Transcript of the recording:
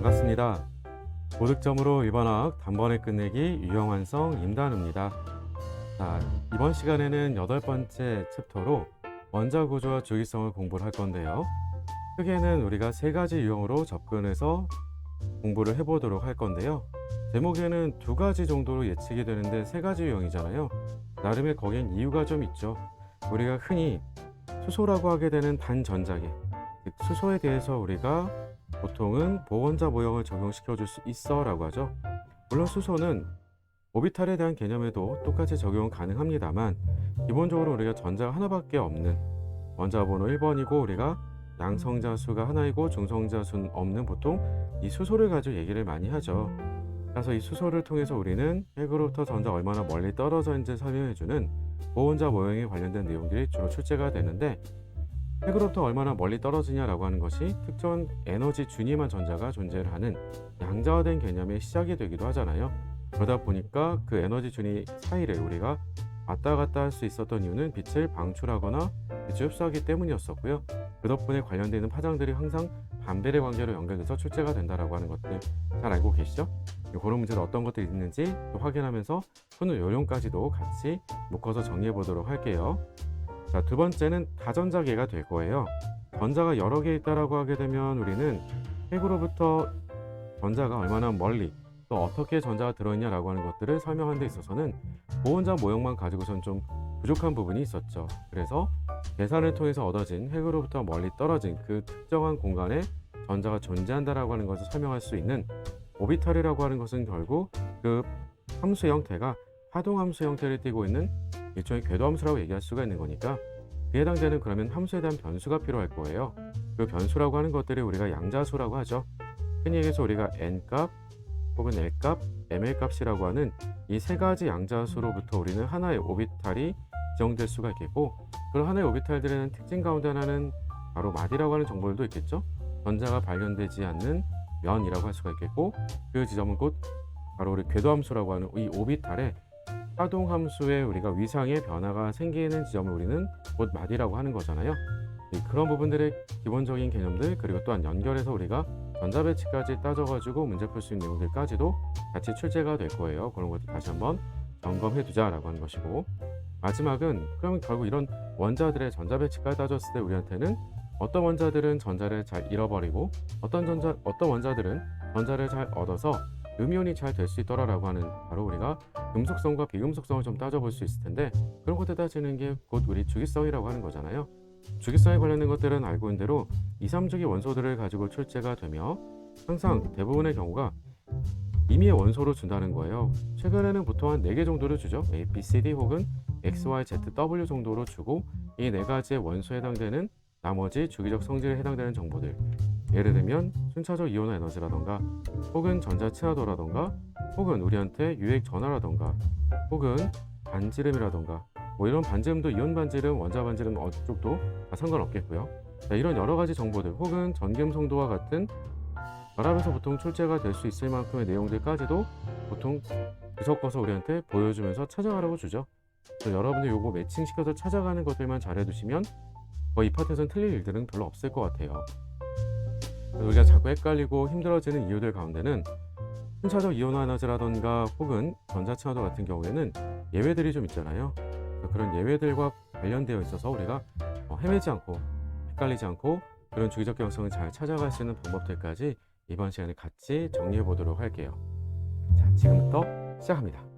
반갑습니다. 고득점으로 일반화학 단번에 끝내기 유형완성 임단우입니다. 자, 이번 시간에는 8번째 챕터로 원자 구조와 주기성을 공부를 할 건데요. 크게는 우리가 3가지 유형으로 접근해서 공부를 해보도록 할 건데요. 제목에는 2가지 정도로 예측이 되는데 3가지 유형이잖아요. 나름의 거긴 이유가 좀 있죠. 우리가 흔히 수소라고 하게 되는 단전자계, 즉 수소에 대해서 우리가 보통은 보원자 모형을 적용시켜 줄 수 있어 라고 하죠. 물론 수소는 오비탈에 대한 개념에도 똑같이 적용 가능합니다만, 기본적으로 우리가 전자가 하나밖에 없는 원자 번호 1번이고 우리가 양성자 수가 하나이고 중성자 수는 없는 보통 이 수소를 가지고 얘기를 많이 하죠. 그래서 이 수소를 통해서 우리는 핵으로부터 전자가 얼마나 멀리 떨어져 있는지 설명해주는 보원자 모형에 관련된 내용들이 주로 출제가 되는데, 핵으로부터 얼마나 멀리 떨어지냐라고 하는 것이 특정 에너지 준위만 전자가 존재를 하는 양자화된 개념의 시작이 되기도 하잖아요. 그러다 보니까 그 에너지 준위 사이를 우리가 왔다 갔다 할 수 있었던 이유는 빛을 방출하거나 빛을 흡수하기 때문이었었고요. 그 덕분에 관련되는 파장들이 항상 반비례 관계로 연결돼서 출제가 된다라고 하는 것들 잘 알고 계시죠? 그런 문제도 어떤 것들이 있는지 확인하면서 푸는 요령까지도 같이 묶어서 정리해 보도록 할게요. 자, 2번째는 다전자계가 될 거예요. 전자가 여러 개 있다라고 하게 되면 우리는 핵으로부터 전자가 얼마나 멀리 또 어떻게 전자가 들어있냐라고 하는 것들을 설명하는 데 있어서는 보원자 모형만 가지고선 좀 부족한 부분이 있었죠. 그래서 계산을 통해서 얻어진 핵으로부터 멀리 떨어진 그 특정한 공간에 전자가 존재한다라고 하는 것을 설명할 수 있는 오비탈이라고 하는 것은 결국 그 함수 형태가 하동함수 형태를 띠고 있는 일종의 궤도함수라고 얘기할 수가 있는 거니까, 그에 해당되는 그러면 함수에 대한 변수가 필요할 거예요. 그 변수라고 하는 것들이 우리가 양자수라고 하죠. 흔히 얘기해서 우리가 n값 혹은 l값, ml값이라고 하는 이 3가지 양자수로부터 우리는 하나의 오비탈이 지정될 수가 있겠고, 그런 하나의 오비탈들에는 특징 가운데 하나는 바로 마디라고 하는 정보들도 있겠죠. 전자가 발견되지 않는 면이라고 할 수가 있겠고, 그 지점은 곧 바로 우리 궤도함수라고 하는 이 오비탈의 하동함수에 우리가 위상의 변화가 생기는 지점을 우리는 곧 마디라고 하는 거잖아요. 그런 부분들의 기본적인 개념들, 그리고 또한 연결해서 우리가 전자배치까지 따져가지고 문제 풀 수 있는 내용들까지도 같이 출제가 될 거예요. 그런 것도 다시 한번 점검해 두자라고 하는 것이고, 마지막은 그러면 결국 이런 원자들의 전자배치까지 따졌을 때 우리한테는 어떤 원자들은 전자를 잘 잃어버리고 어떤 원자들은 전자를 잘 얻어서 음이온이 잘 될 수 있더라라고 하는, 바로 우리가 금속성과 비금속성을 좀 따져볼 수 있을 텐데, 그런 것들 따지는 게 곧 우리 주기성이라고 하는 거잖아요. 주기성에 관련된 것들은 알고 있는 대로 2, 3주기 원소들을 가지고 출제가 되며 항상 대부분의 경우가 임의의 원소로 준다는 거예요. 최근에는 보통 한 4개 정도를 주죠. A, B, C, D 혹은 X, Y, Z, W 정도로 주고, 이 4가지의 원소에 해당되는 나머지 주기적 성질에 해당되는 정보들, 예를 들면 순차적 이온화 에너지라던가 혹은 전자 친화도라던가 혹은 우리한테 유액 전하라던가 혹은 반지름이라던가, 뭐 이런 반지름도 이온 반지름, 원자 반지름 어쪽도 다 상관없겠고요. 자, 이런 여러 가지 정보들 혹은 전기음 성도와 같은 결합에서 보통 출제가 될 수 있을 만큼의 내용들까지도 보통 섞어서 우리한테 보여주면서 찾아가라고 주죠. 그래서 여러분들 요거 매칭시켜서 찾아가는 것들만 잘해두시면 이 파트에서는 틀릴 일들은 별로 없을 것 같아요. 우리가 자꾸 헷갈리고 힘들어지는 이유들 가운데는 순차적 이온화 에너지라던가 혹은 전자 친화도 같은 경우에는 예외들이 좀 있잖아요. 그런 예외들과 관련되어 있어서 우리가 헤매지 않고 헷갈리지 않고 그런 주기적 경성을 잘 찾아갈 수 있는 방법들까지 이번 시간에 같이 정리해 보도록 할게요. 자, 지금부터 시작합니다.